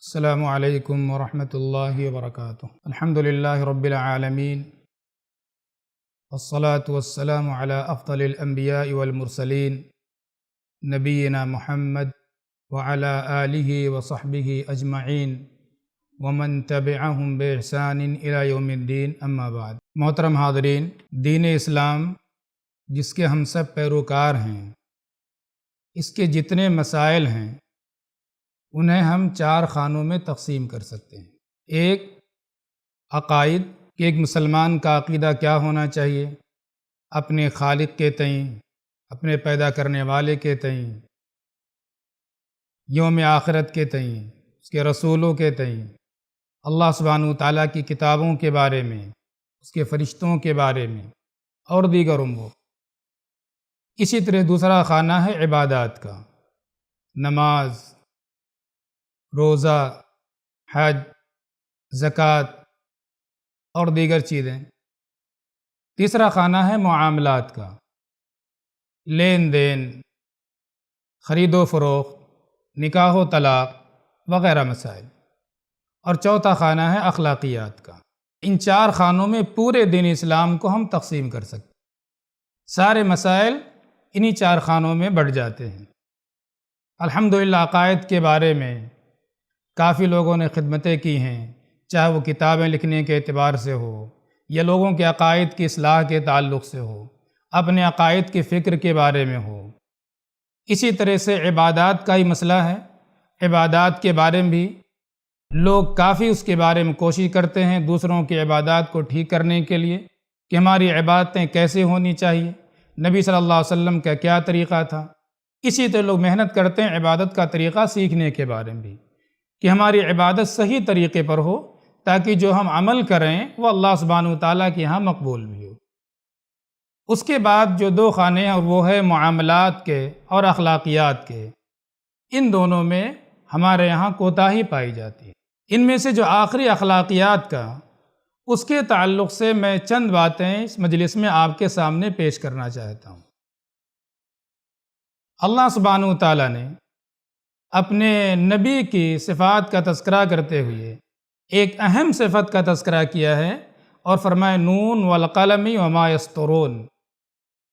السلام علیکم ورحمۃ اللہ وبرکاتہ۔ الحمد للہ رب العالمین والصلاة والسلام علی افضل الانبیاء والمرسلین نبینا محمد وعلی آلہ وصحبہ اجمعین ومن تبعہم بإحسان الی یوم الدین، اما بعد۔ محترم حاضرین، دین اسلام جس کے ہم سب پیروکار ہیں، اس کے جتنے مسائل ہیں انہیں ہم 4 خانوں میں تقسیم کر سکتے ہیں۔ ایک، عقائد کہ ایک مسلمان کا عقیدہ کیا ہونا چاہیے اپنے خالق کے تئیں، اپنے پیدا کرنے والے کے تئیں، یوم آخرت کے تئیں، اس کے رسولوں کے تئیں، اللہ سبحانہ وتعالیٰ کی کتابوں کے بارے میں، اس کے فرشتوں کے بارے میں اور دیگر امور۔ اسی طرح دوسرا خانہ ہے عبادات کا، نماز، روزہ، حج، زکوٰۃ اور دیگر چیزیں۔ تیسرا خانہ ہے معاملات کا، لین دین، خرید و فروخت، نکاح و طلاق وغیرہ مسائل۔ اور چوتھا خانہ ہے اخلاقیات کا۔ ان 4 خانوں میں پورے دین اسلام کو ہم تقسیم کر سکتے ہیں۔ سارے مسائل انہی 4 خانوں میں بڑھ جاتے ہیں۔ الحمدللہ عقائد کے بارے میں کافی لوگوں نے خدمتیں کی ہیں، چاہے وہ کتابیں لکھنے کے اعتبار سے ہو یا لوگوں کے عقائد کی اصلاح کے تعلق سے ہو، اپنے عقائد کی فکر کے بارے میں ہو۔ اسی طرح سے عبادات کا ہی مسئلہ ہے، عبادات کے بارے میں بھی لوگ کافی اس کے بارے میں کوشش کرتے ہیں دوسروں کی عبادات کو ٹھیک کرنے کے لیے کہ ہماری عبادتیں کیسے ہونی چاہیے، نبی صلی اللہ علیہ وسلم کا کیا طریقہ تھا۔ اسی طرح لوگ محنت کرتے ہیں عبادت کا طریقہ سیکھنے کے بارے میں بھی کہ ہماری عبادت صحیح طریقے پر ہو تاکہ جو ہم عمل کریں وہ اللہ سبحانہ وتعالیٰ کے ہاں مقبول بھی ہو۔ اس کے بعد جو 2 خانے ہیں وہ ہے معاملات کے اور اخلاقیات کے۔ ان دونوں میں ہمارے یہاں کوتاہی پائی جاتی ہے۔ ان میں سے جو آخری اخلاقیات کا، اس کے تعلق سے میں چند باتیں اس مجلس میں آپ کے سامنے پیش کرنا چاہتا ہوں۔ اللہ سبحانہ وتعالیٰ نے اپنے نبی کی صفات کا تذکرہ کرتے ہوئے ایک اہم صفت کا تذکرہ کیا ہے اور فرمائے نون والقلم وما یسطرون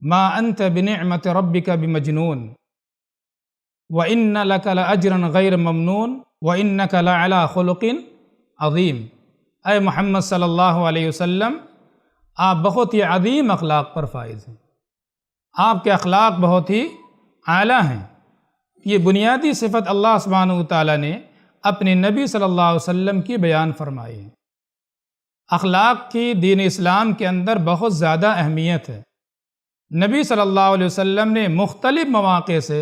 ما انت بنعمت ربک بمجنون وان لک لاجرا غیر ممنون وانک لعلی خلق عظیم۔ اے محمد صلی اللہ علیہ وسلم، آپ بہت ہی عظیم اخلاق پر فائز ہیں، آپ کے اخلاق بہت ہی اعلیٰ ہیں۔ یہ بنیادی صفت اللہ سبحانہ وتعالیٰ نے اپنے نبی صلی اللہ علیہ وسلم کی بیان فرمائی ہے۔ اخلاق کی دین اسلام کے اندر بہت زیادہ اہمیت ہے۔ نبی صلی اللہ علیہ وسلم نے مختلف مواقع سے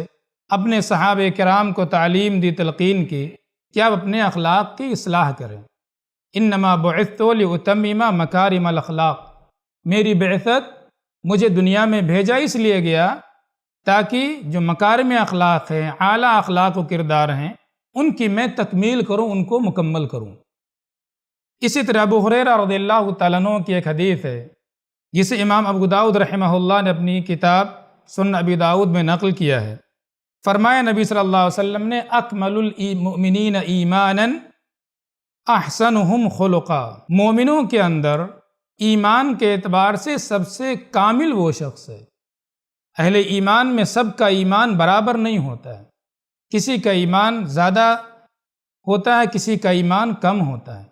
اپنے صحابہ کرام کو تعلیم دی، تلقین کی کہ آپ اپنے اخلاق کی اصلاح کریں۔ انما بعثت لاتمم مکارم الاخلاق، میری بعثت مجھے دنیا میں بھیجا اس لیے گیا تاکہ جو مکارم اخلاق ہیں، اعلیٰ اخلاق و کردار ہیں، ان کی میں تکمیل کروں، ان کو مکمل کروں۔ اسی طرح ابو ہریرہ رضی اللہ تعالیٰ عنہ کی ایک حدیث ہے جسے امام ابو داؤد رحمہ اللہ نے اپنی کتاب سنن ابی داؤد میں نقل کیا ہے۔ فرمایا نبی صلی اللہ علیہ وسلم نے اکمل المؤمنین ایمانا احسنہم خلقا، مومنوں کے اندر ایمان کے اعتبار سے سب سے کامل وہ شخص ہے۔ اہل ایمان میں سب کا ایمان برابر نہیں ہوتا ہے، کسی کا ایمان زیادہ ہوتا ہے، کسی کا ایمان کم ہوتا ہے،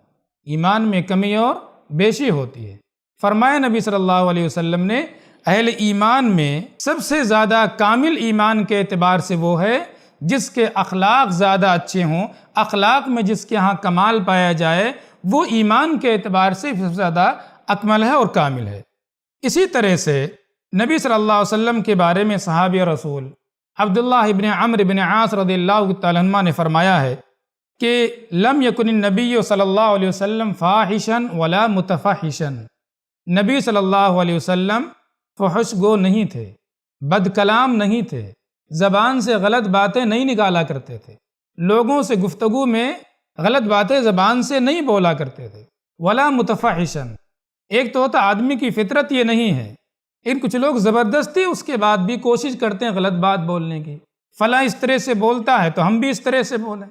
ایمان میں کمی اور بیشی ہوتی ہے۔ فرمایا نبی صلی اللہ علیہ وسلم نے اہل ایمان میں سب سے زیادہ کامل ایمان کے اعتبار سے وہ ہے جس کے اخلاق زیادہ اچھے ہوں، اخلاق میں جس کے ہاں کمال پایا جائے، وہ ایمان کے اعتبار سے سب سے زیادہ اکمل ہے اور کامل ہے۔ اسی طرح سے نبی صلی اللہ علیہ وسلم کے بارے میں صحابی رسول عبداللہ ابن عمرو بن عاص رضی اللہ تعالیٰ عنہ نے فرمایا ہے کہ لم یکن النبی صلی اللہ علیہ وسلم فاحشا ولا متفحشا، نبی صلی اللہ علیہ وسلم فحش گو نہیں تھے، بد کلام نہیں تھے، زبان سے غلط باتیں نہیں نکالا کرتے تھے، لوگوں سے گفتگو میں غلط باتیں زبان سے نہیں بولا کرتے تھے، ولا متفحشا، ایک تو ہوتا آدمی کی فطرت یہ نہیں ہے، ان کچھ لوگ زبردستی اس کے بعد بھی کوشش کرتے ہیں غلط بات بولنے کی، فلاں اس طرح سے بولتا ہے تو ہم بھی اس طرح سے بولیں۔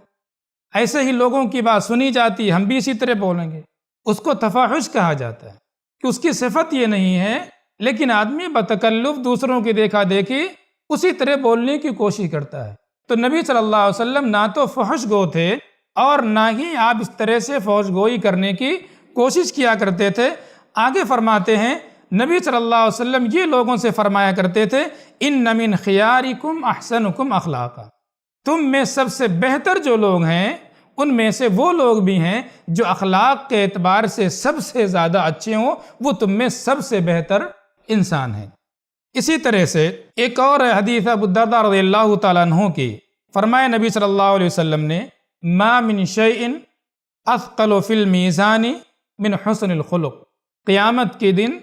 ایسے ہی لوگوں کی بات سنی جاتی، ہم بھی اسی طرح بولیں گے، اس کو تفاحش کہا جاتا ہے کہ اس کی صفت یہ نہیں ہے، لیکن آدمی بتکلف دوسروں کی دیکھا دیکھی اسی طرح بولنے کی کوشش کرتا ہے۔ تو نبی صلی اللہ علیہ وسلم نہ تو فحش گو تھے اور نہ ہی آپ اس طرح سے فحش گوئی کرنے کی کوشش کیا کرتے تھے۔ آگے فرماتے ہیں نبی صلی اللہ علیہ وسلم یہ لوگوں سے فرمایا کرتے تھے، ان من خیارکم احسنکم اخلاقا، تم میں سب سے بہتر جو لوگ ہیں ان میں سے وہ لوگ بھی ہیں جو اخلاق کے اعتبار سے سب سے زیادہ اچھے ہوں، وہ تم میں سب سے بہتر انسان ہیں۔ اسی طرح سے ایک اور حدیث ابو الدرداء رضی اللہ تعالیٰ عنہ کی، فرمایا نبی صلی اللہ علیہ وسلم نے، ما من شیء اثقل فی المیزان من حسن الخلق، قیامت کے دن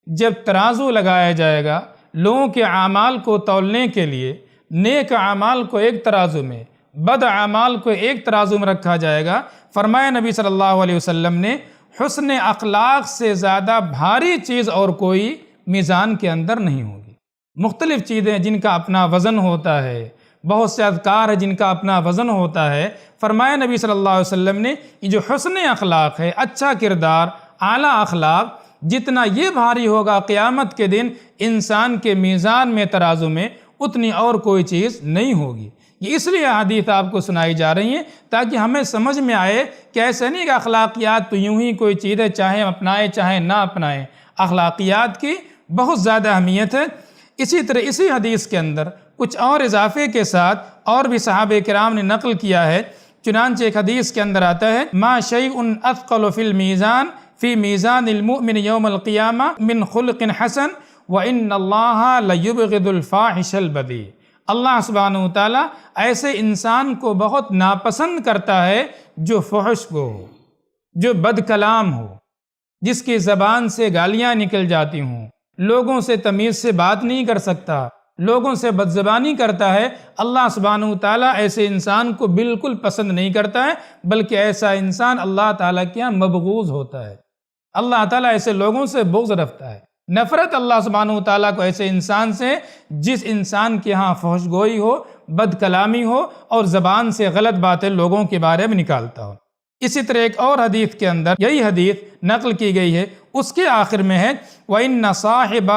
جب ترازو لگایا جائے گا لوگوں کے اعمال کو تولنے کے لیے، نیک اعمال کو ایک ترازو میں، بد اعمال کو ایک ترازو میں رکھا جائے گا، فرمایا نبی صلی اللہ علیہ وسلم نے، حسن اخلاق سے زیادہ بھاری چیز اور کوئی میزان کے اندر نہیں ہوگی۔ مختلف چیزیں جن کا اپنا وزن ہوتا ہے، بہت سے اذکار ہیں جن کا اپنا وزن ہوتا ہے، فرمایا نبی صلی اللہ علیہ وسلم نے یہ جو حسن اخلاق ہے، اچھا کردار، اعلیٰ اخلاق، جتنا یہ بھاری ہوگا قیامت کے دن انسان کے میزان میں، ترازو میں، اتنی اور کوئی چیز نہیں ہوگی۔ یہ اس لیے حدیث آپ کو سنائی جا رہی ہیں تاکہ ہمیں سمجھ میں آئے کہ ایسا نہیں کہ اخلاقیات تو یوں ہی کوئی چیز ہے، چاہے اپنائیں چاہے نہ اپنائیں، اخلاقیات کی بہت زیادہ اہمیت ہے۔ اسی طرح اسی حدیث کے اندر کچھ اور اضافے کے ساتھ اور بھی صحابہ کرام نے نقل کیا ہے، چنانچہ ایک حدیث کے اندر آتا ہے، ما شیء اثقل فی المیزان فی میزان المؤمن یوم القیامہ من خلق حسن وان اللہ لیبغض الفاحش البذیء، اللہ سبحانہ وتعالیٰ ایسے انسان کو بہت ناپسند کرتا ہے جو فحش گو ہو، جو بد کلام ہو، جس کی زبان سے گالیاں نکل جاتی ہوں، لوگوں سے تمیز سے بات نہیں کر سکتا، لوگوں سے بد زبانی کرتا ہے، اللہ سبحانہ وتعالیٰ ایسے انسان کو بالکل پسند نہیں کرتا ہے، بلکہ ایسا انسان اللہ تعالیٰ کے یہاں مبغوض ہوتا ہے۔ اللہ تعالیٰ ایسے لوگوں سے بغض رکھتا ہے، نفرت اللہ سبحانہ وتعالیٰ کو ایسے انسان سے جس انسان کے ہاں فحش گوئی ہو، بد کلامی ہو اور زبان سے غلط باتیں لوگوں کے بارے میں نکالتا ہو۔ اسی طرح ایک اور حدیث کے اندر یہی حدیث نقل کی گئی ہے، اس کے آخر میں ہے وَإِنَّ صَاحِبَ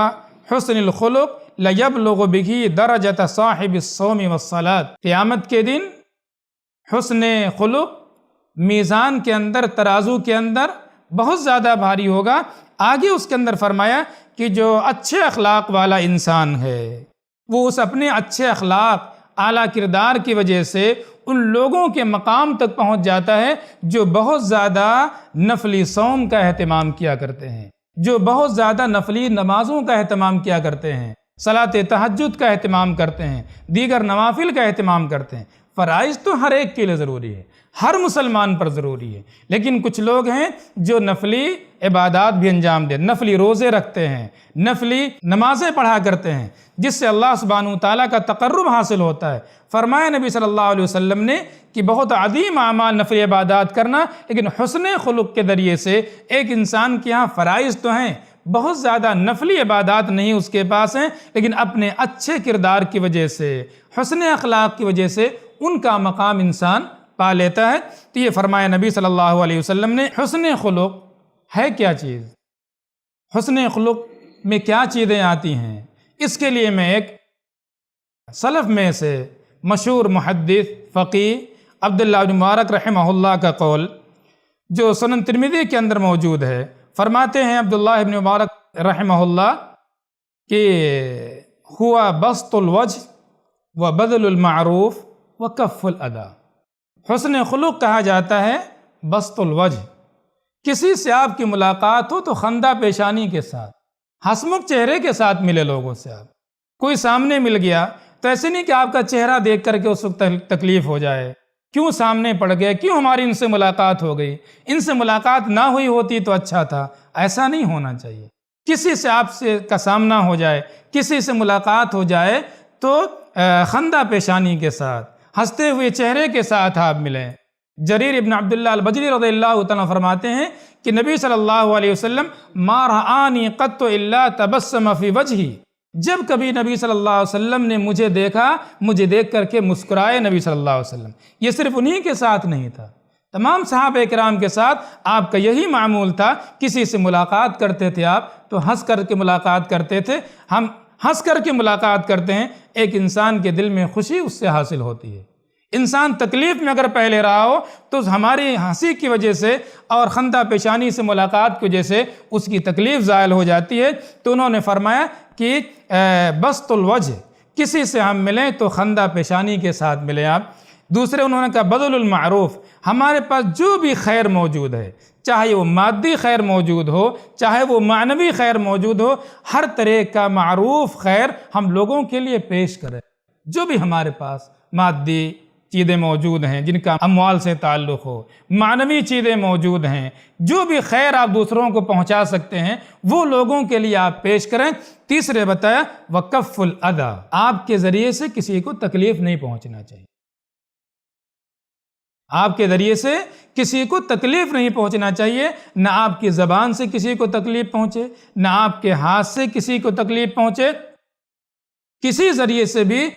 حُسْنِ الْخُلُقِ لَيَبْلُغُ بِهِ دَرَجَةَ صَاحِبِ الصَّوْمِ وَالصَّلَاةِ، قیامت کے دن حسن خلق میزان کے اندر، ترازو کے اندر بہت زیادہ بھاری ہوگا۔ آگے اس کے اندر فرمایا کہ جو اچھے اخلاق والا انسان ہے وہ اس اپنے اچھے اخلاق، اعلیٰ کردار کی وجہ سے ان لوگوں کے مقام تک پہنچ جاتا ہے جو بہت زیادہ نفلی صوم کا اہتمام کیا کرتے ہیں، جو بہت زیادہ نفلی نمازوں کا اہتمام کیا کرتے ہیں، صلاۃ تہجد کا اہتمام کرتے ہیں، دیگر نوافل کا اہتمام کرتے ہیں۔ فرائض تو ہر ایک کے لیے ضروری ہے، ہر مسلمان پر ضروری ہے، لیکن کچھ لوگ ہیں جو نفلی عبادات بھی انجام دیں، نفلی روزے رکھتے ہیں، نفلی نمازیں پڑھا کرتے ہیں، جس سے اللہ سبحانہ وتعالیٰ کا تقرب حاصل ہوتا ہے۔ فرمایا نبی صلی اللہ علیہ وسلم نے کہ بہت عظیم اعمال نفلی عبادات کرنا، لیکن حسن خلق کے ذریعے سے ایک انسان کے ہاں فرائض تو ہیں، بہت زیادہ نفلی عبادات نہیں اس کے پاس ہیں، لیکن اپنے اچھے کردار کی وجہ سے، حسن اخلاق کی وجہ سے ان کا مقام انسان پا لیتا ہے۔ تو یہ فرمایا نبی صلی اللہ علیہ وسلم نے، حسن خلق ہے کیا چیز، حسن خلق میں کیا چیزیں آتی ہیں، اس کے لیے میں ایک سلف میں سے مشہور محدث فقیہ عبداللہ بن مبارک رحمہ اللہ کا قول جو سنن ترمذی کے اندر موجود ہے، فرماتے ہیں عبداللہ بن مبارک رحمہ اللہ کہ ہوا بسط الوجہ و بذل المعروف و کف الاذی، حسن خلق کہا جاتا ہے بسط الوجہ، کسی سے آپ کی ملاقات ہو تو خندہ پیشانی کے ساتھ، ہنسمکھ چہرے کے ساتھ ملے لوگوں سے، آپ کوئی سامنے مل گیا تو ایسے نہیں کہ آپ کا چہرہ دیکھ کر کے اس وقت تکلیف ہو جائے، کیوں سامنے پڑ گئے، کیوں ہماری ان سے ملاقات ہو گئی، ان سے ملاقات نہ ہوئی ہوتی تو اچھا تھا، ایسا نہیں ہونا چاہیے۔ کسی سے آپ سے کا سامنا ہو جائے، کسی سے ملاقات ہو جائے تو خندہ پیشانی کے ساتھ، ہنستے ہوئے چہرے کے ساتھ آپ ملیں۔ جریر ابن عبداللہ البجلی رضی اللہ تعالیٰ فرماتے ہیں کہ نبی صلی اللہ علیہ وسلم ما رآنی قط الا تبسم فی وجہی، جب کبھی نبی صلی اللہ علیہ وسلم نے مجھے دیکھا، مجھے دیکھ کر کے مسکرائے نبی صلی اللہ علیہ وسلم۔ یہ صرف انہی کے ساتھ نہیں تھا، تمام صحابہ کرام کے ساتھ آپ کا یہی معمول تھا۔ کسی سے ملاقات کرتے تھے آپ تو ہنس کر کے ملاقات کرتے تھے۔ ہم ہنس کر کے ملاقات کرتے ہیں، ایک انسان کے دل میں خوشی اس سے حاصل ہوتی ہے۔ انسان تکلیف میں اگر پہلے رہا ہو تو ہماری ہنسی کی وجہ سے اور خندہ پیشانی سے ملاقات کی وجہ سے اس کی تکلیف زائل ہو جاتی ہے۔ تو انہوں نے فرمایا کہ بسط الوجہ، کسی سے ہم ملیں تو خندہ پیشانی کے ساتھ ملیں آپ۔ دوسرے انہوں نے کہا بذل المعروف، ہمارے پاس جو بھی خیر موجود ہے، چاہے وہ مادی خیر موجود ہو، چاہے وہ معنوی خیر موجود ہو، ہر طرح کا معروف خیر ہم لوگوں کے لیے پیش کریں۔ جو بھی ہمارے پاس مادی چیزیں موجود ہیں جن کا اموال سے تعلق ہو، معنوی چیزیں موجود ہیں، جو بھی خیر آپ دوسروں کو پہنچا سکتے ہیں وہ لوگوں کے لیے آپ پیش کریں۔ تیسرے بتایا وکف الاذی، آپ کے ذریعے سے کسی کو تکلیف نہیں پہنچنا چاہیے۔ آپ کے ذریعے سے کسی کو تکلیف نہیں پہنچنا چاہیے، نہ آپ کی زبان سے کسی کو تکلیف پہنچے، نہ آپ کے ہاتھ سے کسی کو تکلیف پہنچے۔ کسی ذریعے سے بھی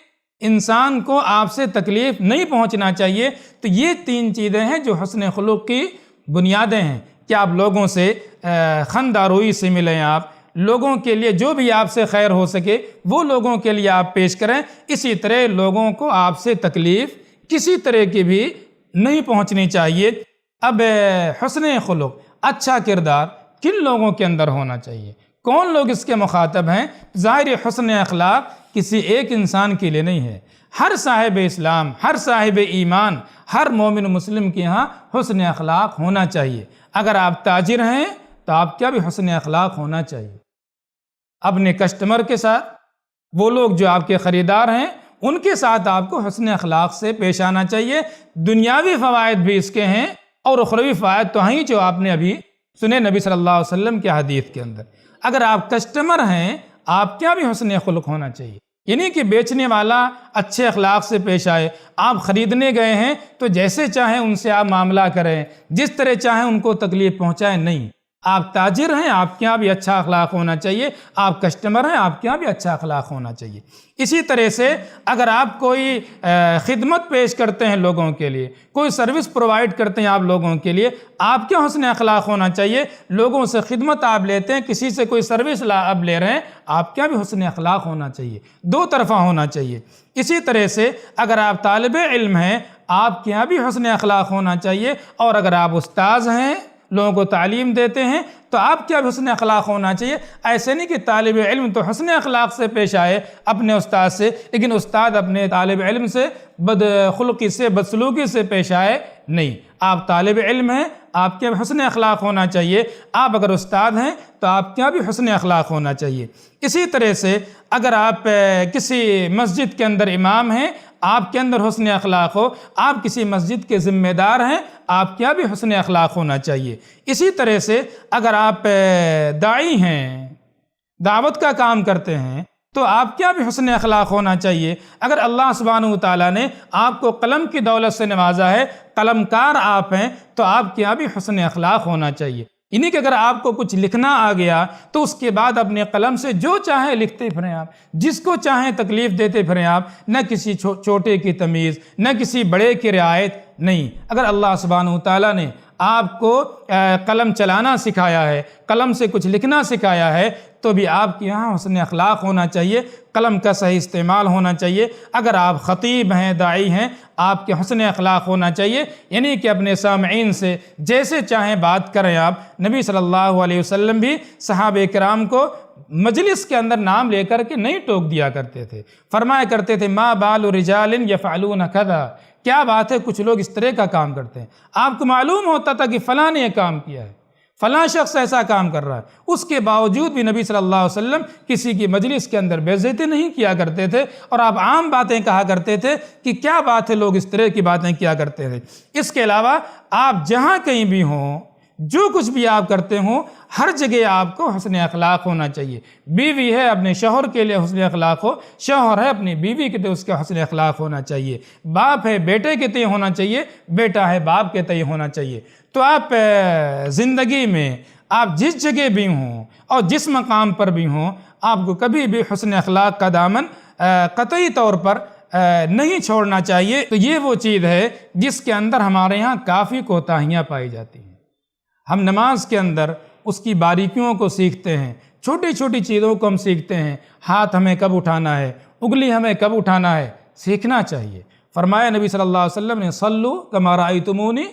انسان کو آپ سے تکلیف نہیں پہنچنا چاہیے۔ تو یہ تین چیزیں ہیں جو حسن خلق کی بنیادیں ہیں کہ آپ لوگوں سے خندہ روئی سے ملیں، آپ لوگوں کے لیے جو بھی آپ سے خیر ہو سکے وہ لوگوں کے لیے آپ پیش کریں۔ اسی طرح لوگوں کو آپ سے تکلیف کسی طرح کی بھی نہیں پہنچنی چاہیے۔ اب حسن خلق، اچھا کردار کن لوگوں کے اندر ہونا چاہیے، کون لوگ اس کے مخاطب ہیں؟ ظاہر حسن اخلاق کسی ایک انسان کے لیے نہیں ہے، ہر صاحب اسلام، ہر صاحب ایمان، ہر مومن مسلم کے ہاں حسن اخلاق ہونا چاہیے۔ اگر آپ تاجر ہیں تو آپ کیا بھی حسن اخلاق ہونا چاہیے اپنے کسٹمر کے ساتھ۔ وہ لوگ جو آپ کے خریدار ہیں ان کے ساتھ آپ کو حسن اخلاق سے پیش آنا چاہیے۔ دنیاوی فوائد بھی اس کے ہیں اور اخروی فوائد تو ہیں جو آپ نے ابھی سنے نبی صلی اللہ علیہ وسلم کے حدیث کے اندر۔ اگر آپ کسٹمر ہیں آپ کیا بھی حسن خلق ہونا چاہیے، یعنی کہ بیچنے والا اچھے اخلاق سے پیش آئے۔ آپ خریدنے گئے ہیں تو جیسے چاہیں ان سے آپ معاملہ کریں، جس طرح چاہیں ان کو تکلیف پہنچائیں نہیں۔ آپ تاجر ہیں آپ کے یہاں بھی اچھا اخلاق ہونا چاہیے، آپ کسٹمر ہیں آپ کے یہاں بھی اچھا اخلاق ہونا چاہیے۔ اسی طرح سے اگر آپ کوئی خدمت پیش کرتے ہیں لوگوں کے لیے، کوئی سروس پرووائڈ کرتے ہیں آپ لوگوں کے لیے، آپ کیا حسن اخلاق ہونا چاہیے۔ لوگوں سے خدمت آپ لیتے ہیں، کسی سے کوئی سروس آپ لے رہے ہیں، آپ کیا بھی حسن اخلاق ہونا چاہیے، دو طرفہ ہونا چاہیے۔ اسی طرح سے اگر آپ طالب علم ہیں آپ کے یہاں بھی حسن اخلاق ہونا چاہیے، اور اگر آپ استاذ ہیں لوگوں کو تعلیم دیتے ہیں تو آپ کیا بھی حسن اخلاق ہونا چاہیے۔ ایسے نہیں کہ طالب علم تو حسن اخلاق سے پیش آئے اپنے استاد سے، لیکن استاد اپنے طالب علم سے بدخلقی سے بدسلوکی سے پیش آئے نہیں۔ آپ طالب علم ہیں آپ کے حسن اخلاق ہونا چاہیے، آپ اگر استاد ہیں تو آپ کیا بھی حسن اخلاق ہونا چاہیے۔ اسی طرح سے اگر آپ کسی مسجد کے اندر امام ہیں آپ کے اندر حسن اخلاق ہو، آپ کسی مسجد کے ذمہ دار ہیں آپ کیا بھی حسن اخلاق ہونا چاہیے۔ اسی طرح سے اگر آپ داعی ہیں، دعوت کا کام کرتے ہیں تو آپ کیا بھی حسن اخلاق ہونا چاہیے۔ اگر اللہ سبحانہ وتعالیٰ نے آپ کو قلم کی دولت سے نوازا ہے، قلم کار آپ ہیں، تو آپ کیا بھی حسن اخلاق ہونا چاہیے۔ یعنی کہ اگر آپ کو کچھ لکھنا آ گیا تو اس کے بعد اپنے قلم سے جو چاہیں لکھتے پھریں آپ، جس کو چاہیں تکلیف دیتے پھریں آپ، نہ کسی چھوٹے کی تمیز، نہ کسی بڑے کی رعایت نہیں۔ اگر اللہ سبحانہ وتعالیٰ نے آپ کو قلم چلانا سکھایا ہے، قلم سے کچھ لکھنا سکھایا ہے، تو بھی آپ کے یہاں حسن اخلاق ہونا چاہیے، قلم کا صحیح استعمال ہونا چاہیے۔ اگر آپ خطیب ہیں، داعی ہیں، آپ کے حسن اخلاق ہونا چاہیے، یعنی کہ اپنے سامعین سے جیسے چاہیں بات کریں آپ۔ نبی صلی اللہ علیہ وسلم بھی صحابہ کرام کو مجلس کے اندر نام لے کر کے نہیں ٹوک دیا کرتے تھے، فرمایا کرتے تھے ما بال رجال یفعلون کذا، کیا بات ہے کچھ لوگ اس طرح کا کام کرتے ہیں۔ آپ کو معلوم ہوتا تھا کہ فلاں نے یہ کام کیا ہے، فلاں شخص ایسا کام کر رہا ہے، اس کے باوجود بھی نبی صلی اللہ علیہ وسلم کسی کی مجلس کے اندر بے عزتی نہیں کیا کرتے تھے، اور آپ عام باتیں کہا کرتے تھے کہ کیا بات ہے لوگ اس طرح کی باتیں کیا کرتے تھے۔ اس کے علاوہ آپ جہاں کہیں بھی ہوں، جو کچھ بھی آپ کرتے ہوں، ہر جگہ آپ کو حسن اخلاق ہونا چاہیے۔ بیوی ہے اپنے شوہر کے لیے حسن اخلاق ہو، شوہر ہے اپنی بیوی کے لیے اس کا حسن اخلاق ہونا چاہیے، باپ ہے بیٹے کے تئیں ہونا چاہیے، بیٹا ہے باپ کے تئیں ہونا چاہیے۔ تو آپ زندگی میں آپ جس جگہ بھی ہوں اور جس مقام پر بھی ہوں، آپ کو کبھی بھی حسن اخلاق کا دامن قطعی طور پر نہیں چھوڑنا چاہیے۔ تو یہ وہ چیز ہے جس کے اندر ہمارے ہاں کافی کوتاہیاں پائی جاتی ہیں۔ ہم نماز کے اندر اس کی باریکیوں کو سیکھتے ہیں، چھوٹی چھوٹی چیزوں کو ہم سیکھتے ہیں، ہاتھ ہمیں کب اٹھانا ہے، انگلی ہمیں کب اٹھانا ہے، سیکھنا چاہیے۔ فرمایا نبی صلی اللہ علیہ وسلم نے صلو کما رأیتمونی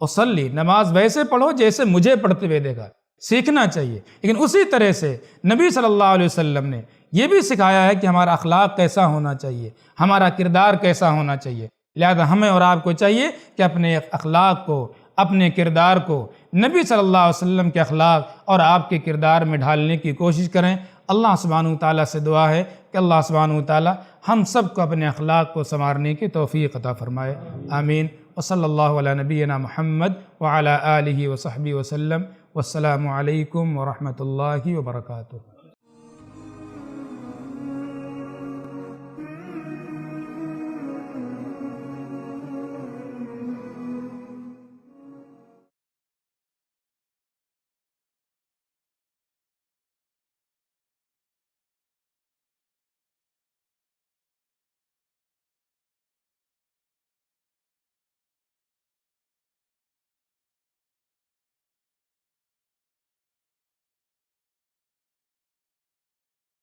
اصلی، نماز ویسے پڑھو جیسے مجھے پڑھتے ہوئے دیکھا۔ سیکھنا چاہیے، لیکن اسی طرح سے نبی صلی اللہ علیہ وسلم نے یہ بھی سکھایا ہے کہ ہمارا اخلاق کیسا ہونا چاہیے، ہمارا کردار کیسا ہونا چاہیے۔ لہذا ہمیں اور آپ کو چاہیے کہ اپنے اخلاق کو، اپنے کردار کو نبی صلی اللہ علیہ وسلم کے اخلاق اور آپ کے کردار میں ڈھالنے کی کوشش کریں۔ اللہ سبحانہ وتعالیٰ سے دعا ہے کہ اللہ سبحانہ وتعالیٰ ہم سب کو اپنے اخلاق کو سنوارنے کی توفیق عطا فرمائے، آمین۔ وصلی اللہ علی نبینا محمد وعلی آلہ وصحبہ وسلم، والسلام علیکم ورحمۃ اللہ وبرکاتہ۔